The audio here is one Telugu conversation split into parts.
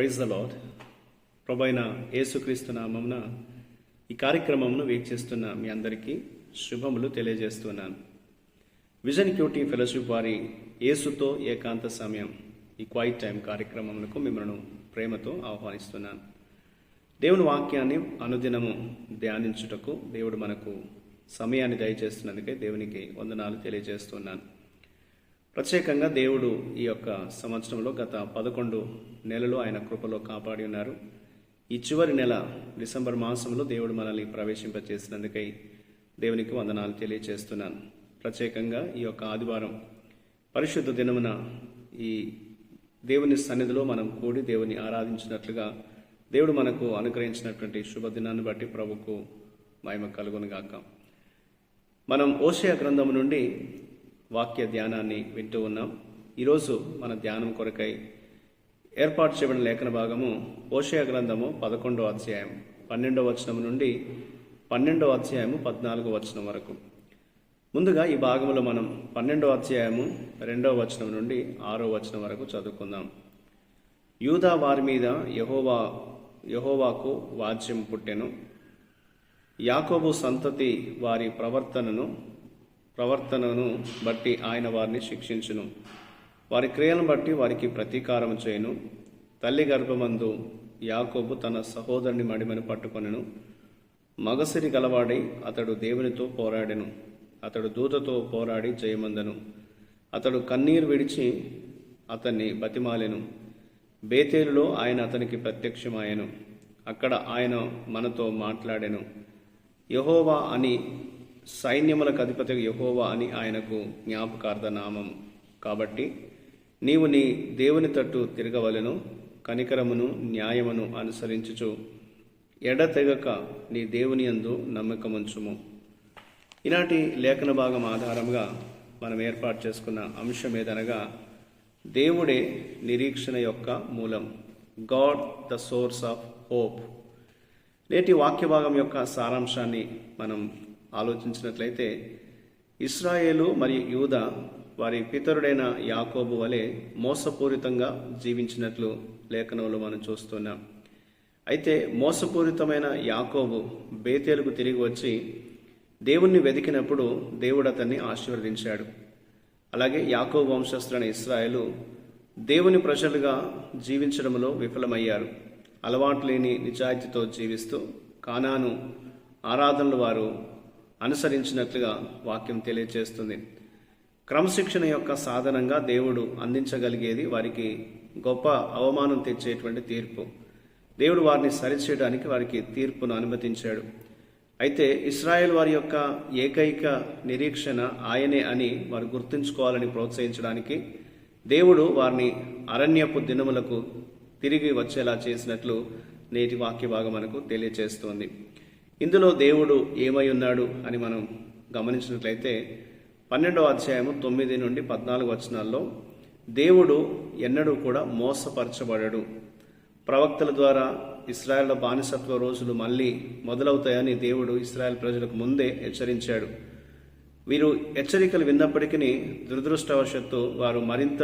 Praise the lord. ప్రభైన యేసుక్రీస్తు నామమున ఈ కార్యక్రమమును వీక్షిస్తున్న మీ అందరికీ శుభములు తెలియజేస్తున్నాను. విజన్ క్యూటీ ఫెలోషిప్ వారి యేసుతో ఏకాంత సమయం ఈ క్వైట్ టైం కార్యక్రమములకు మిమ్మల్ని ప్రేమతో ఆహ్వానిస్తున్నాను. దేవుని వాక్యాన్ని అనుదినము ధ్యానించుటకు దేవుడు మనకు సమయాన్ని దయచేస్తున్నందుకే దేవునికి వందనాలు తెలియజేస్తున్నాను. ప్రత్యేకంగా దేవుడు ఈ యొక్క సంవత్సరంలో గత 11 నెలలు ఆయన కృపలో కాపాడి ఉన్నారు. ఈ చివరి నెల డిసెంబర్ మాసంలో దేవుడు మనల్ని ప్రవేశింపచేసినందుకై దేవునికి వందనాలు తెలియజేస్తున్నాను. ప్రత్యేకంగా ఈ యొక్క ఆదివారం పరిశుద్ధ దినమున ఈ దేవుని సన్నిధిలో మనం కూడి దేవుని ఆరాధించినట్లుగా దేవుడు మనకు అనుగ్రహించినటువంటి శుభదినాన్ని బట్టి ప్రభుకు మహిమ కలుగునుగాక. మనం హోషేయ గ్రంథము నుండి వాక్య ధ్యానాన్ని వింటూ ఉన్నాం. ఈరోజు మన ధ్యానం కొరకై ఏర్పాటు చేయబడిన లేఖన భాగము హోషేయ గ్రంథము 11వ అధ్యాయం 12వ వచనం నుండి 12వ అధ్యాయము 14వ వచనం వరకు. ముందుగా ఈ భాగంలో మనం 12వ అధ్యాయము 2వ వచనం నుండి 6వ వచనం వరకు చదువుకుందాం. యూదా వారి మీద యెహోవాకు వాజ్యం పుట్టెను. యాకోబు సంతతి వారి ప్రవర్తనను బట్టి ఆయన వారిని శిక్షించును. వారి క్రియలను బట్టి వారికి ప్రతీకారం చేయును. తల్లి గర్భమందు యాకోబు తన సహోదరుని మడిమను పట్టుకొనెను. మగసిరి గలవాడై అతడు దేవునితో పోరాడెను. అతడు దూతతో పోరాడి జయమందను. అతడు కన్నీరు విడిచి అతన్ని బతిమాలెను. బేతేలులో ఆయన అతనికి ప్రత్యక్షమాయెను. అక్కడ ఆయన మనతో మాట్లాడెను. యెహోవా అని, సైన్యములకు అధిపతి యెహోవా అని ఆయనకు జ్ఞాపకార్థ నామం. కాబట్టి నీవు నీ దేవుని తట్టు తిరగవలెను. కనికరమును న్యాయమును అనుసరించుచు ఎడతెగక నీ దేవుని యందు నమ్మకముంచుము. ఈనాటి లేఖన భాగం ఆధారంగా మనం ఏర్పాటు చేసుకున్న అంశం ఏదనగా దేవుడే నిరీక్షణ యొక్క మూలం. God the source of hope. నేటి వాక్య భాగం యొక్క సారాంశాన్ని మనం ఆలోచించినట్లయితే ఇశ్రాయేలు మరియు యూదా వారి పితరుడైన యాకోబు వలె మోసపూరితంగా జీవించినట్లు లేఖనంలో మనం చూస్తున్నాం. అయితే మోసపూరితమైన యాకోబు బేతేలుకు తిరిగి వచ్చి దేవుణ్ణి వెతికినప్పుడు దేవుడు అతన్ని ఆశీర్వదించాడు. అలాగే యాకోబు వంశస్థులైన ఇశ్రాయేలు దేవుని ప్రజలుగా జీవించడంలో విఫలమయ్యారు. అలవాటు లేని నిజాయితీతో జీవిస్తూ కానాను ఆరాధనలు వారు అనుసరించినట్లుగా వాక్యం తెలియజేస్తుంది. క్రమశిక్షణ యొక్క సాధనంగా దేవుడు అందించగలిగేది వారికి గొప్ప అవమానం తెచ్చేటువంటి తీర్పు. దేవుడు వారిని సరిచేయడానికి వారికి తీర్పును అనుమతించాడు. అయితే ఇశ్రాయేల్ వారి యొక్క ఏకైక నిరీక్షణ ఆయనే అని వారు గుర్తుంచుకోవాలని ప్రోత్సహించడానికి దేవుడు వారిని అరణ్యపు దినములకు తిరిగి వచ్చేలా చేసినట్లు నేటి వాక్య భాగం మనకు తెలియజేస్తోంది. ఇందులో దేవుడు ఏమై ఉన్నాడు అని మనం గమనించినట్లయితే 12వ అధ్యాయము 9 నుండి 14 వచనాల్లో దేవుడు ఎన్నడూ కూడా మోసపరచబడడు. ప్రవక్తల ద్వారా ఇశ్రాయేల్ బానిసత్వ రోజులు మళ్ళీ మొదలవుతాయని దేవుడు ఇశ్రాయేల్ ప్రజలకు ముందే హెచ్చరించాడు. వీరు హెచ్చరికలు విన్నప్పటికీ దురదృష్టవశాత్తు వారు మరింత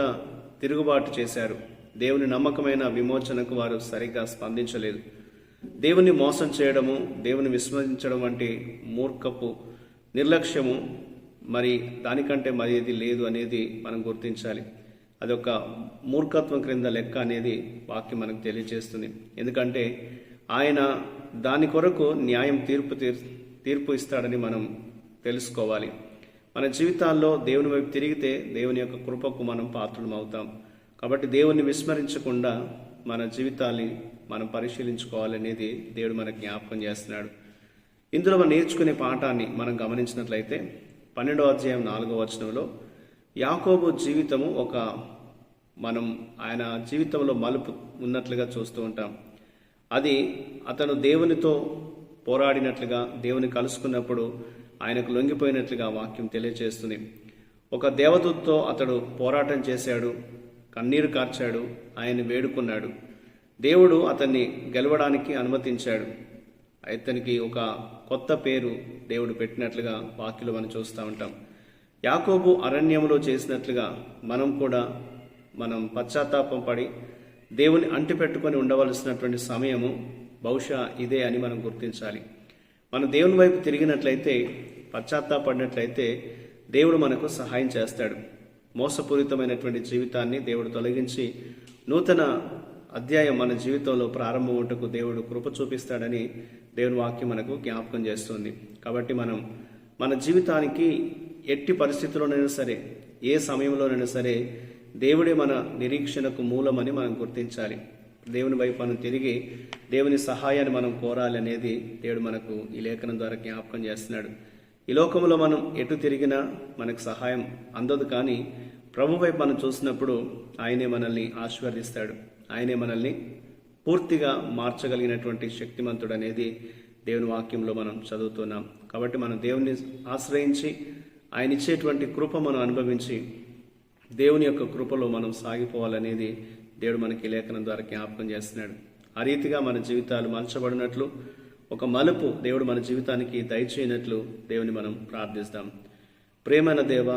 తిరుగుబాటు చేశారు. దేవుని నమ్మకమైన విమోచనకు వారు సరిగ్గా స్పందించలేదు. దేవుని మోసం చేయడము, దేవుని విస్మరించడం వంటి మూర్ఖపు నిర్లక్ష్యము మరి దానికంటే మరి ఏది లేదు అనేది మనం గుర్తించాలి. అదొక మూర్ఖత్వం క్రింద లెక్క అనేది వాక్యం మనకు తెలియజేస్తుంది. ఎందుకంటే ఆయన దాని కొరకు న్యాయం తీర్పు ఇస్తాడని మనం తెలుసుకోవాలి. మన జీవితాల్లో దేవుని వైపు తిరిగితే దేవుని యొక్క కృపకు మనం పాత్రలం అవుతాం. కాబట్టి దేవుని విస్మరించకుండా మన జీవితాన్ని మనం పరిశీలించుకోవాలనేది దేవుడు మనకు జ్ఞాపకం చేస్తున్నాడు. ఇందులో మనం నేర్చుకునే పాఠాన్ని మనం గమనించినట్లయితే 12వ అధ్యాయం 4వ వచనంలో యాకోబు జీవితము ఆయన జీవితంలో మలుపు ఉన్నట్లుగా చూస్తూ ఉంటాం. అది అతను దేవునితో పోరాడినట్లుగా, దేవుని కలుసుకున్నప్పుడు ఆయనకు లొంగిపోయినట్లుగా వాక్యం తెలియజేస్తుంది. ఒక దేవదూతతో అతడు పోరాటం చేశాడు, కన్నీరు కార్చాడు, ఆయన్ని వేడుకున్నాడు. దేవుడు అతన్ని గెలవడానికి అనుమతించాడు. అతనికి ఒక కొత్త పేరు దేవుడు పెట్టినట్లుగా వాక్యలో మనం చూస్తూ ఉంటాం. యాకోబు అరణ్యంలో చేసినట్లుగా మనం పశ్చాత్తాపం పడి దేవుని అంటిపెట్టుకొని ఉండవలసినటువంటి సమయము బహుశా ఇదే అని మనం గుర్తించాలి. మనం దేవుని వైపు తిరిగినట్లయితే, పశ్చాత్తాపడినట్లయితే దేవుడు మనకు సహాయం చేస్తాడు. మోసపూరితమైనటువంటి జీవితాన్ని దేవుడు తొలగించి నూతన అధ్యాయం మన జీవితంలో ప్రారంభం ఉంటకు దేవుడు కృప చూపిస్తాడని దేవుని వాక్యం మనకు జ్ఞాపకం చేస్తుంది. కాబట్టి మనం మన జీవితానికి ఎట్టి పరిస్థితుల్లోనైనా సరే, ఏ సమయంలోనైనా సరే దేవుడే మన నిరీక్షణకు మూలమని మనం గుర్తించాలి. దేవుని వైపు మనం తిరిగి దేవుని సహాయాన్ని మనం కోరాలి అనేది దేవుడు మనకు ఈ లేఖనం ద్వారా జ్ఞాపకం చేస్తున్నాడు. ఈ లోకంలో మనం ఎటు తిరిగినా మనకు సహాయం అందదు, కానీ ప్రభు వైపు మనం చూసినప్పుడు ఆయనే మనల్ని ఆశీర్వదిస్తాడు. ఆయనే మనల్ని పూర్తిగా మార్చగలిగినటువంటి శక్తిమంతుడు అనేది దేవుని వాక్యంలో మనం చదువుతున్నాం. కాబట్టి మనం దేవుని ఆశ్రయించి ఆయన ఇచ్చేటువంటి కృప మనం అనుభవించి దేవుని యొక్క కృపలో మనం సాగిపోవాలనేది దేవుడు మనకి లేఖనం ద్వారా జ్ఞాపకం చేస్తున్నాడు. ఆ రీతిగా మన జీవితాలు మలచబడినట్లు, ఒక మలుపు దేవుడు మన జీవితానికి దయచేయనట్లు దేవుని మనం ప్రార్థిస్తాం. ప్రేమైన దేవ,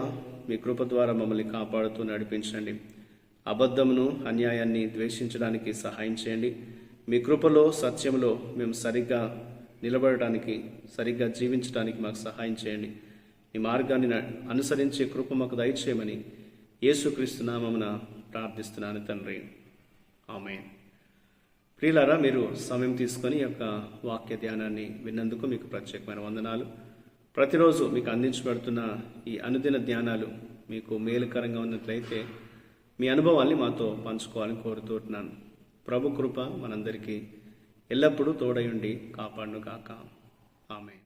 మీ కృప ద్వారా మమ్మల్ని కాపాడుతూ నడిపించండి. అబద్ధమును అన్యాయాన్ని ద్వేషించడానికి సహాయం చేయండి. మీ కృపలో సత్యంలో మేము సరిగ్గా నిలబడటానికి, సరిగ్గా జీవించడానికి మాకు సహాయం చేయండి. ఈ మార్గాన్ని అనుసరించే కృప మాకు దయచేయమని యేసుక్రీస్తు నామమున ప్రార్థిస్తున్నాను తండ్రి. ఆమేన్. ప్రియులారా, మీరు సమయం తీసుకొని ఈ యొక్క వాక్య ధ్యానాన్ని విన్నందుకు మీకు ప్రత్యేకమైన వందనాలు. ప్రతిరోజు మీకు అందించబడుతున్న ఈ అనుదిన ధ్యానాలు మీకు మేలుకరంగా ఉన్నట్లయితే మీ అనుభవాల్ని మాతో పంచుకోవాలని కోరుతున్నాను. ప్రభు కృప మనందరికీ ఎల్లప్పుడూ తోడయుండి కాపాడును గాక. ఆమేన్.